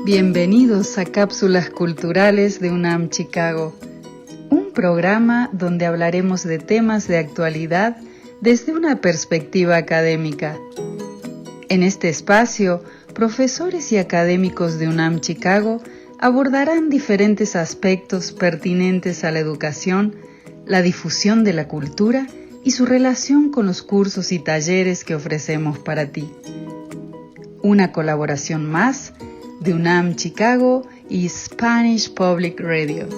Bienvenidos a Cápsulas Culturales de UNAM Chicago, un programa donde hablaremos de temas de actualidad desde una perspectiva académica. En este espacio, profesores y académicos de UNAM Chicago abordarán diferentes aspectos pertinentes a la educación, la difusión de la cultura y su relación con los cursos y talleres que ofrecemos para ti. Una colaboración más de UNAM Chicago y Spanish Public Radio.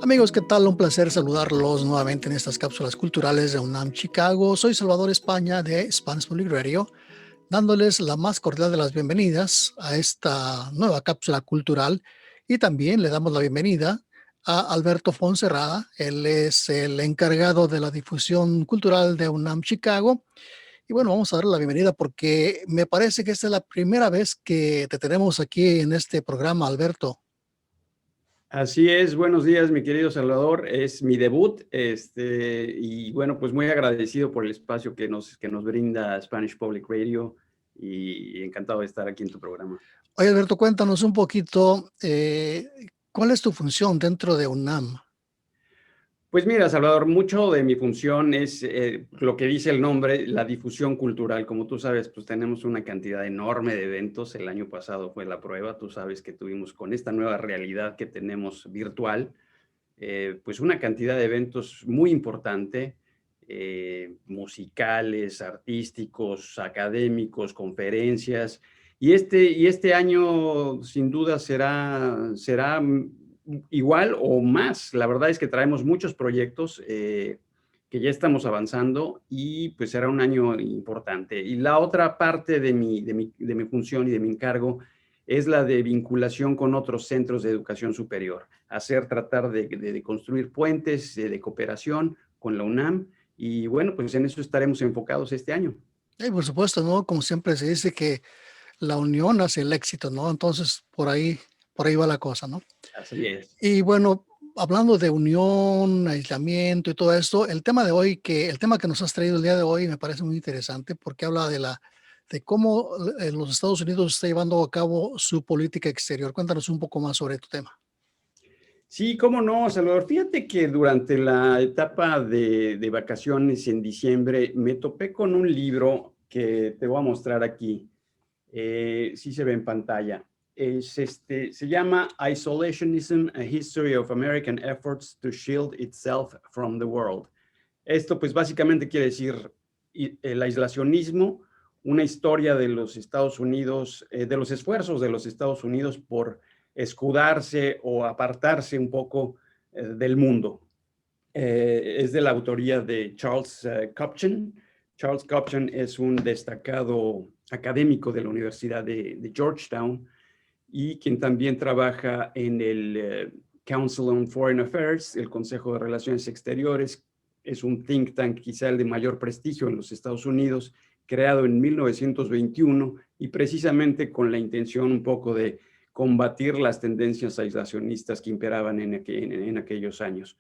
Amigos, ¿qué tal? Un placer saludarlos nuevamente en estas cápsulas culturales de UNAM Chicago. Soy Salvador España de Spanish Public Radio, dándoles la más cordial de las bienvenidas a esta nueva cápsula cultural, y también le damos la bienvenida a Alberto Fonserrada. Él es el encargado de la difusión cultural de UNAM Chicago. Y bueno, vamos a darle la bienvenida porque me parece que esta es la primera vez que te tenemos aquí en este programa, Alberto. Así es, buenos días, mi querido Salvador. Es mi debut, y bueno, pues muy agradecido por el espacio que nos brinda Spanish Public Radio y encantado de estar aquí en tu programa. Oye, Alberto, cuéntanos un poquito, ¿cuál es tu función dentro de UNAM? Pues mira, Salvador, mucho de mi función es lo que dice el nombre, la difusión cultural. Como tú sabes, pues tenemos una cantidad enorme de eventos. El año pasado fue la prueba. Tú sabes que tuvimos con esta nueva realidad que tenemos virtual, pues una cantidad de eventos muy importante, musicales, artísticos, académicos, conferencias. Y este año sin duda será igual o más. La verdad es que traemos muchos proyectos que ya estamos avanzando y pues será un año importante. Y la otra parte de mi función y de mi encargo es la de vinculación con otros centros de educación superior, tratar de construir puentes de cooperación con la UNAM, y bueno, pues en eso estaremos enfocados este año. Y por supuesto, ¿no? Como siempre se dice que la unión hace el éxito, ¿no? Entonces, por ahí va la cosa, ¿no? Así es. Y bueno, hablando de unión, aislamiento y todo esto, el tema que nos has traído el día de hoy me parece muy interesante porque habla de cómo los Estados Unidos está llevando a cabo su política exterior. Cuéntanos un poco más sobre tu tema. Sí, cómo no, Salvador. Fíjate que durante la etapa de vacaciones en diciembre me topé con un libro que te voy a mostrar aquí. Sí se ve en pantalla. Se llama Isolationism, A History of American Efforts to Shield Itself from the World. Esto pues básicamente quiere decir el aislacionismo, una historia de los Estados Unidos, de los esfuerzos de los Estados Unidos por escudarse o apartarse un poco del mundo. Es de la autoría de Charles Kupchan. Charles Kupchan es un destacado académico de la Universidad de Georgetown y quien también trabaja en el Council on Foreign Affairs, el Consejo de Relaciones Exteriores. Es un think tank quizá el de mayor prestigio en los Estados Unidos, creado en 1921 y precisamente con la intención un poco de combatir las tendencias aislacionistas que imperaban en aquellos años.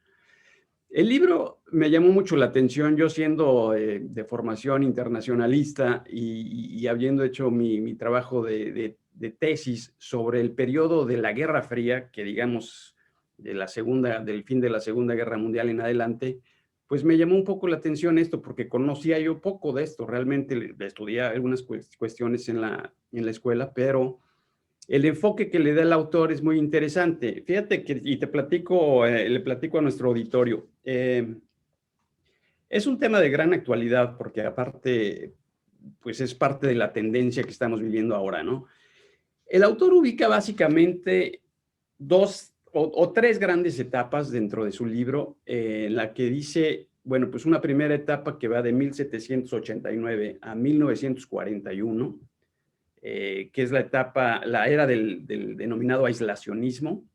El libro me llamó mucho la atención, yo siendo de formación internacionalista y habiendo hecho mi trabajo de tesis sobre el periodo de la Guerra Fría, que digamos del fin de la Segunda Guerra Mundial en adelante, pues me llamó un poco la atención esto, porque conocía yo poco de esto. Realmente estudié algunas cuestiones en la escuela, pero el enfoque que le da el autor es muy interesante. Fíjate que, y le platico a nuestro auditorio, es un tema de gran actualidad porque aparte, pues es parte de la tendencia que estamos viviendo ahora, ¿no? El autor ubica básicamente dos o tres grandes etapas dentro de su libro, en la que dice, bueno, pues una primera etapa que va de 1789 a 1941, que es la era del denominado aislacionismo.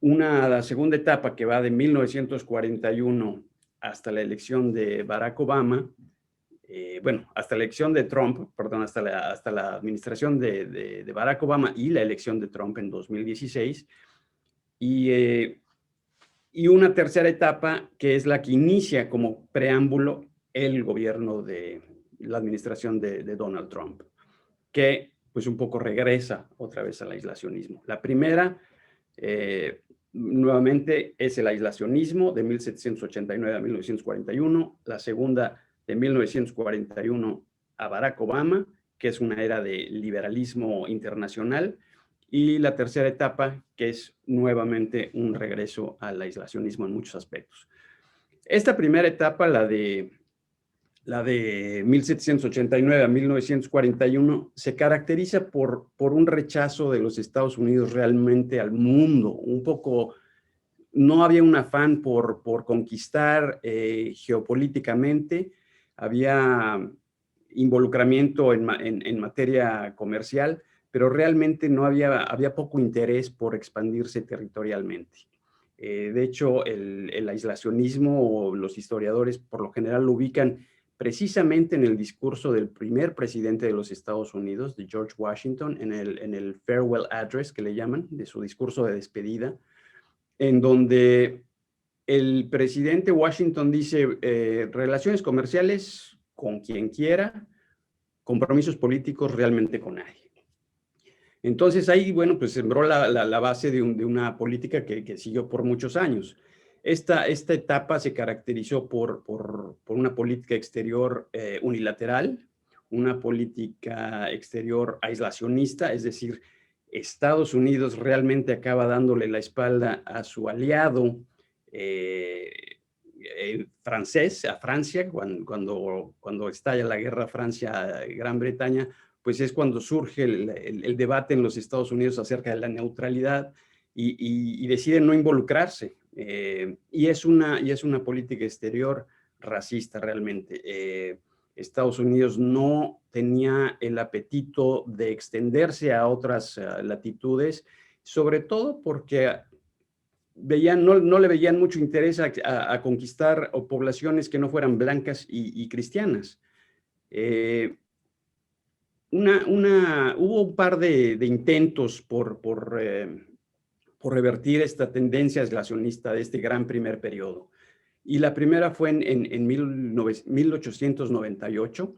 La segunda etapa que va de 1941 hasta la elección de Barack Obama, hasta la elección de Trump, perdón, hasta la administración de Barack Obama y la elección de Trump en 2016. Y y una tercera etapa que es la que inicia como preámbulo el gobierno de la administración de Donald Trump, que pues un poco regresa otra vez al aislacionismo. La primera, nuevamente, es el aislacionismo de 1789 a 1941, la segunda de 1941 a Barack Obama, que es una era de liberalismo internacional, y la tercera etapa, que es nuevamente un regreso al aislacionismo en muchos aspectos. Esta primera etapa, la de 1789 a 1941, se caracteriza por un rechazo de los Estados Unidos realmente al mundo. Un poco, no había un afán por conquistar geopolíticamente, había involucramiento en materia comercial, pero realmente no había poco interés por expandirse territorialmente. De hecho, el aislacionismo, o los historiadores por lo general lo ubican precisamente en el discurso del primer presidente de los Estados Unidos, de George Washington, en el farewell address, que le llaman, de su discurso de despedida, en donde el presidente Washington dice, relaciones comerciales con quien quiera, compromisos políticos realmente con nadie. Entonces ahí, bueno, pues sembró la base de una política que siguió por muchos años. Esta etapa se caracterizó por una política exterior unilateral, una política exterior aislacionista, es decir, Estados Unidos realmente acaba dándole la espalda a su aliado francés, a Francia, cuando estalla la guerra Francia-Gran Bretaña, pues es cuando surge el debate en los Estados Unidos acerca de la neutralidad y deciden no involucrarse. Y es una política exterior racista realmente. Estados Unidos no tenía el apetito de extenderse a otras latitudes, sobre todo porque no le veían mucho interés a conquistar poblaciones que no fueran blancas y cristianas. Hubo un par de intentos por revertir esta tendencia aislacionista de este gran primer periodo. Y la primera fue en 1898,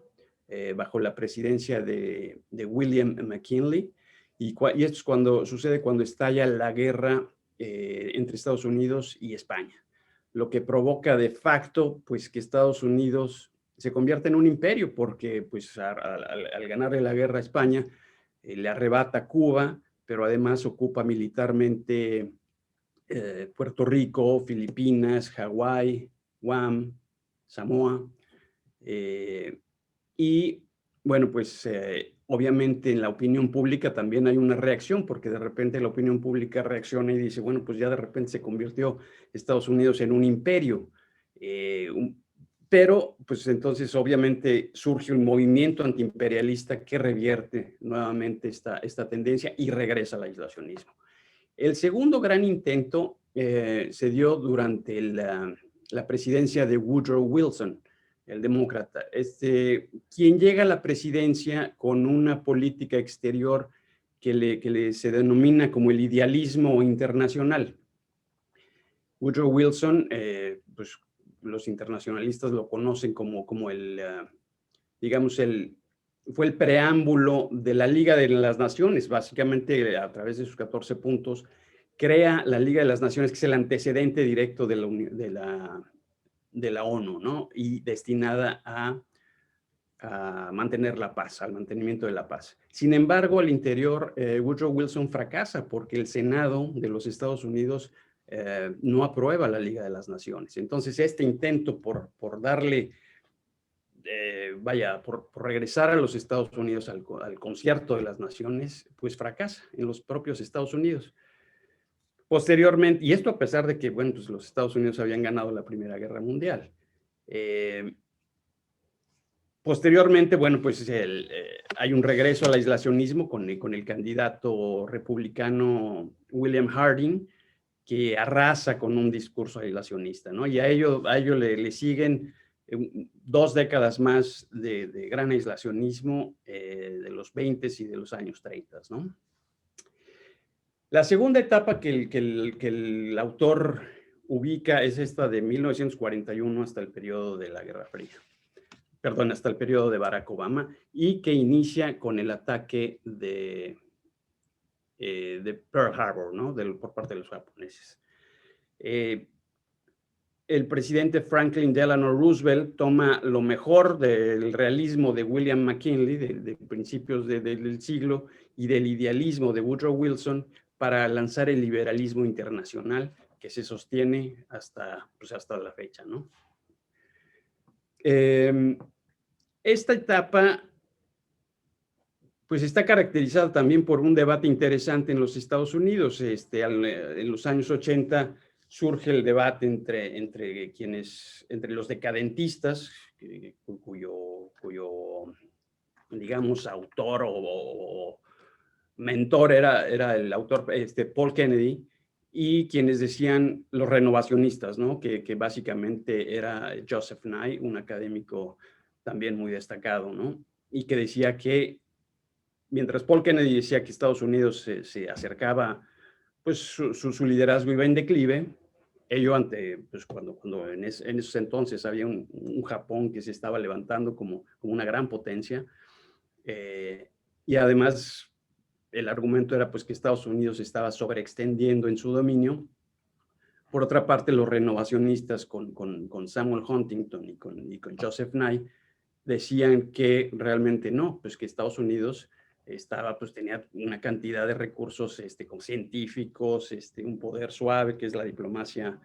bajo la presidencia de William McKinley, y esto sucede cuando estalla la guerra entre Estados Unidos y España, lo que provoca de facto pues, que Estados Unidos se convierte en un imperio, porque pues, al ganarle la guerra a España, le arrebata Cuba, pero además ocupa militarmente Puerto Rico, Filipinas, Hawái, Guam, Samoa. Y bueno, pues obviamente en la opinión pública también hay una reacción, porque de repente la opinión pública reacciona y dice, bueno, pues ya de repente se convirtió Estados Unidos en un imperio. Pero pues entonces obviamente surge un movimiento antiimperialista que revierte nuevamente esta tendencia y regresa al aislacionismo. El segundo gran intento se dio durante la presidencia de Woodrow Wilson, el demócrata, quien llega a la presidencia con una política exterior que se denomina como el idealismo internacional. Woodrow Wilson, pues los internacionalistas lo conocen como digamos, fue el preámbulo de la Liga de las Naciones, básicamente a través de sus 14 puntos, crea la Liga de las Naciones, que es el antecedente directo de la ONU, ¿no? Y destinada a mantener la paz, al mantenimiento de la paz. Sin embargo, al interior, Woodrow Wilson fracasa porque el Senado de los Estados Unidos no aprueba la Liga de las Naciones. Entonces, este intento por darle, por regresar a los Estados Unidos al concierto de las naciones, pues fracasa en los propios Estados Unidos. Posteriormente, y esto a pesar de que, bueno, pues los Estados Unidos habían ganado la Primera Guerra Mundial. Posteriormente, bueno, pues hay un regreso al aislacionismo con el candidato republicano William Harding, que arrasa con un discurso aislacionista, ¿no? Y a ello le siguen 2 décadas más de gran aislacionismo de los 20s y de los años 30, ¿no? La segunda etapa que el autor ubica, es esta de 1941 hasta el periodo de la Guerra Fría. Perdón, hasta el periodo de Barack Obama, y que inicia con el ataque de Pearl Harbor, ¿no? Por parte de los japoneses. El presidente Franklin Delano Roosevelt toma lo mejor del realismo de William McKinley, de principios del siglo, y del idealismo de Woodrow Wilson para lanzar el liberalismo internacional que se sostiene hasta la fecha, ¿no? Esta etapa pues está caracterizada también por un debate interesante en los Estados Unidos. En los años 80 surge el debate entre los decadentistas, cuyo digamos, autor o mentor era el autor Paul Kennedy, y quienes decían los renovacionistas, ¿no? Que básicamente era Joseph Nye, un académico también muy destacado, ¿no? Y que decía que mientras Paul Kennedy decía que Estados Unidos se acercaba, pues su liderazgo iba en declive, ello pues cuando en esos entonces había un Japón que se estaba levantando como una gran potencia, y además el argumento era pues que Estados Unidos estaba sobreextendiendo en su dominio. Por otra parte, los renovacionistas con Samuel Huntington y con Joseph Nye decían que realmente no, pues que Estados Unidos tenía una cantidad de recursos como científicos, un poder suave, que es la diplomacia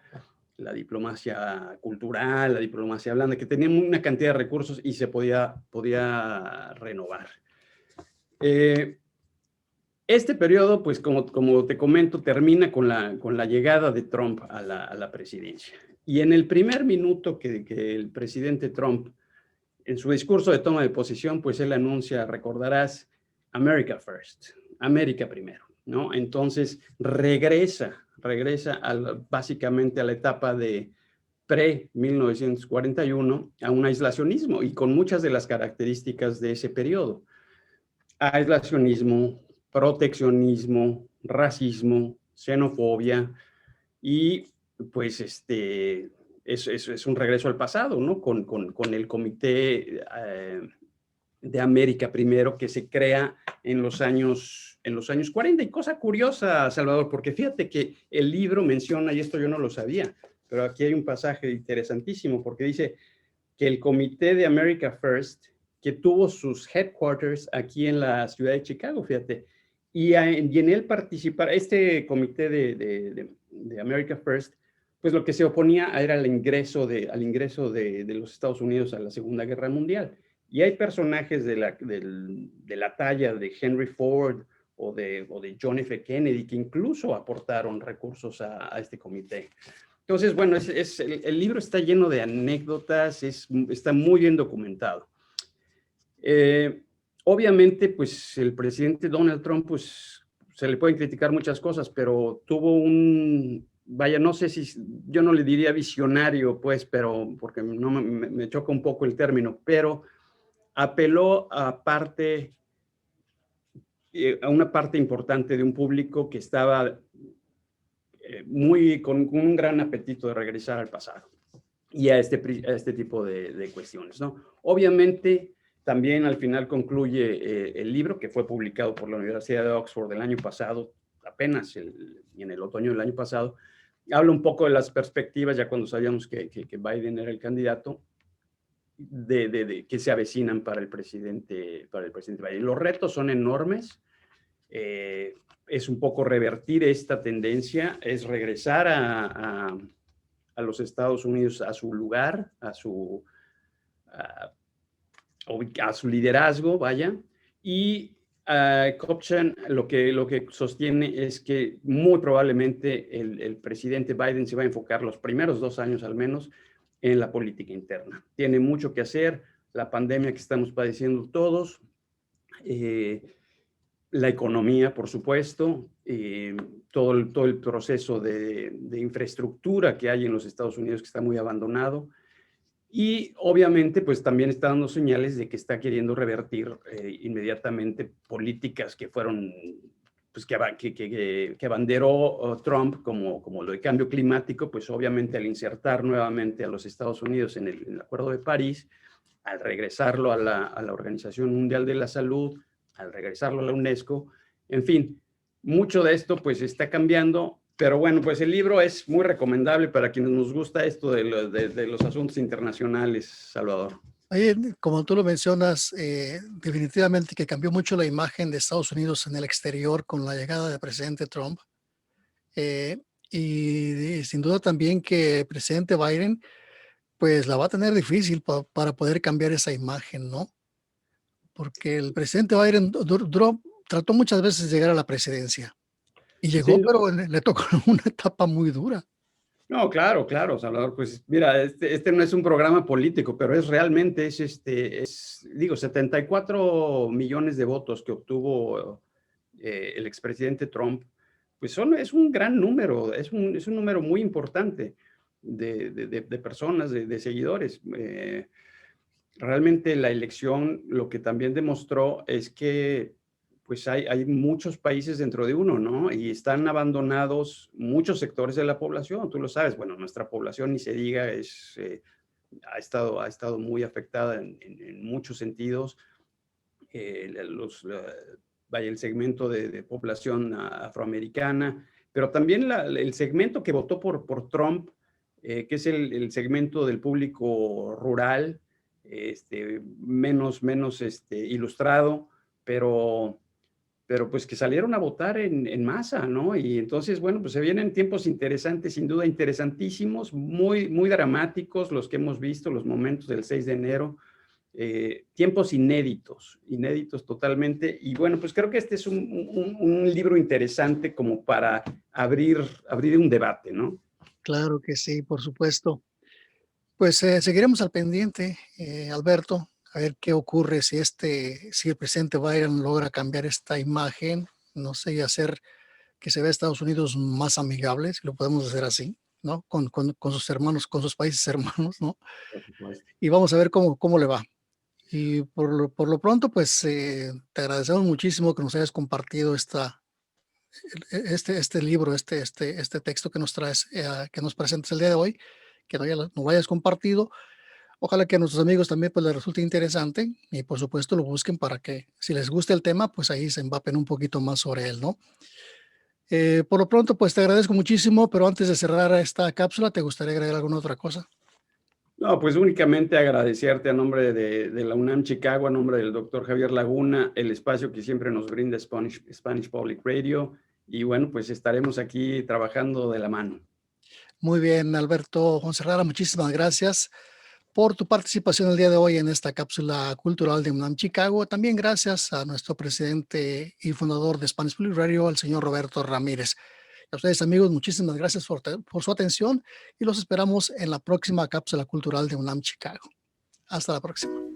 cultural, la diplomacia blanda, que tenía una cantidad de recursos y se podía renovar. Este periodo, pues como te comento, termina con la llegada de Trump a la presidencia. Y en el primer minuto que el presidente Trump, en su discurso de toma de posición, pues él anuncia, recordarás, America First, América primero, ¿no? Entonces regresa básicamente a la etapa de pre-1941, a un aislacionismo y con muchas de las características de ese periodo. Aislacionismo, proteccionismo, racismo, xenofobia, y pues es un regreso al pasado, ¿no? Con el Comité de América Primero, que se crea en los años 40. Y cosa curiosa, Salvador, porque fíjate que el libro menciona, y esto yo no lo sabía, pero aquí hay un pasaje interesantísimo, porque dice que el Comité de America First, que tuvo sus headquarters aquí en la ciudad de Chicago, fíjate, y en él participar, este Comité de America First, pues lo que se oponía era al ingreso de los Estados Unidos a la Segunda Guerra Mundial. Y hay personajes de la talla de Henry Ford o de John F. Kennedy que incluso aportaron recursos a este comité. Entonces, bueno, el libro está lleno de anécdotas, está muy bien documentado. Obviamente, pues el presidente Donald Trump, pues se le pueden criticar muchas cosas, pero tuvo no sé si, yo no le diría visionario, pues, pero porque no me choca un poco el término, pero apeló a una parte importante de un público que estaba con un gran apetito de regresar al pasado y a este tipo de cuestiones, ¿no? Obviamente, también al final concluye el libro, que fue publicado por la Universidad de Oxford el año pasado, apenas en el otoño del año pasado. Habla un poco de las perspectivas, ya cuando sabíamos que Biden era el candidato, que se avecinan para el presidente Biden. Los retos son enormes. Es un poco revertir esta tendencia, es regresar a los Estados Unidos a su lugar, a su liderazgo, vaya. Y Kopchan lo que sostiene es que muy probablemente el presidente Biden se va a enfocar los primeros 2 años al menos en la política interna. Tiene mucho que hacer, la pandemia que estamos padeciendo todos, la economía, por supuesto, todo el proceso de infraestructura que hay en los Estados Unidos que está muy abandonado. Y obviamente, pues también está dando señales de que está queriendo revertir inmediatamente políticas que fueron pues que abanderó Trump como lo de cambio climático, pues obviamente al insertar nuevamente a los Estados Unidos en el Acuerdo de París, al regresarlo a la Organización Mundial de la Salud, al regresarlo a la UNESCO, en fin, mucho de esto pues está cambiando, pero bueno, pues el libro es muy recomendable para quienes nos gusta esto de los asuntos internacionales, Salvador. Oye, como tú lo mencionas, definitivamente que cambió mucho la imagen de Estados Unidos en el exterior con la llegada del presidente Trump. Eh, y sin duda también que el presidente Biden, pues la va a tener difícil para poder cambiar esa imagen, ¿no? Porque el presidente Biden trató muchas veces de llegar a la presidencia y llegó, Sí. pero le tocó una etapa muy dura. No, claro, claro, Salvador. Pues mira, este no es un programa político, pero es realmente, digo, 74 millones de votos que obtuvo el expresidente Trump, pues es un gran número, es un número muy importante de personas, de seguidores. Realmente la elección lo que también demostró es que pues hay muchos países dentro de uno, ¿no? Y están abandonados muchos sectores de la población, tú lo sabes, bueno, nuestra población ni se diga, ha estado muy afectada en muchos sentidos. Vaya, el segmento de población afroamericana, pero también el segmento que votó por Trump, que es el segmento del público rural, menos ilustrado, pero pues que salieron a votar en masa, ¿no? Y entonces, bueno, pues se vienen tiempos interesantes, sin duda interesantísimos, muy, muy dramáticos los que hemos visto, los momentos del 6 de enero, tiempos inéditos totalmente. Y bueno, pues creo que este es un libro interesante como para abrir un debate, ¿no? Claro que sí, por supuesto. Pues seguiremos al pendiente, Alberto, a ver qué ocurre si el presidente Biden logra cambiar esta imagen, no sé, y hacer que se vea a Estados Unidos más amigable, si lo podemos hacer así, ¿no? Con sus hermanos, con sus países hermanos, ¿no? Por supuesto. Y vamos a ver cómo le va. Y por lo pronto, pues te agradecemos muchísimo que nos hayas compartido este libro, este texto que nos traes, que nos presentas el día de hoy, que nos lo hayas compartido. Ojalá que a nuestros amigos también pues les resulte interesante y por supuesto lo busquen para que si les gusta el tema, pues ahí se empapen un poquito más sobre él, ¿no? Por lo pronto, pues te agradezco muchísimo, pero antes de cerrar esta cápsula, ¿te gustaría agregar alguna otra cosa? No, pues únicamente agradecerte a nombre de la UNAM Chicago, a nombre del doctor Javier Laguna, el espacio que siempre nos brinda Spanish Public Radio. Y bueno, pues estaremos aquí trabajando de la mano. Muy bien, Alberto Fonserrada, muchísimas gracias por tu participación el día de hoy en esta cápsula cultural de UNAM Chicago. También gracias a nuestro presidente y fundador de Spanish Public Radio, el señor Roberto Ramírez. A ustedes, amigos, muchísimas gracias por su atención y los esperamos en la próxima cápsula cultural de UNAM Chicago. Hasta la próxima.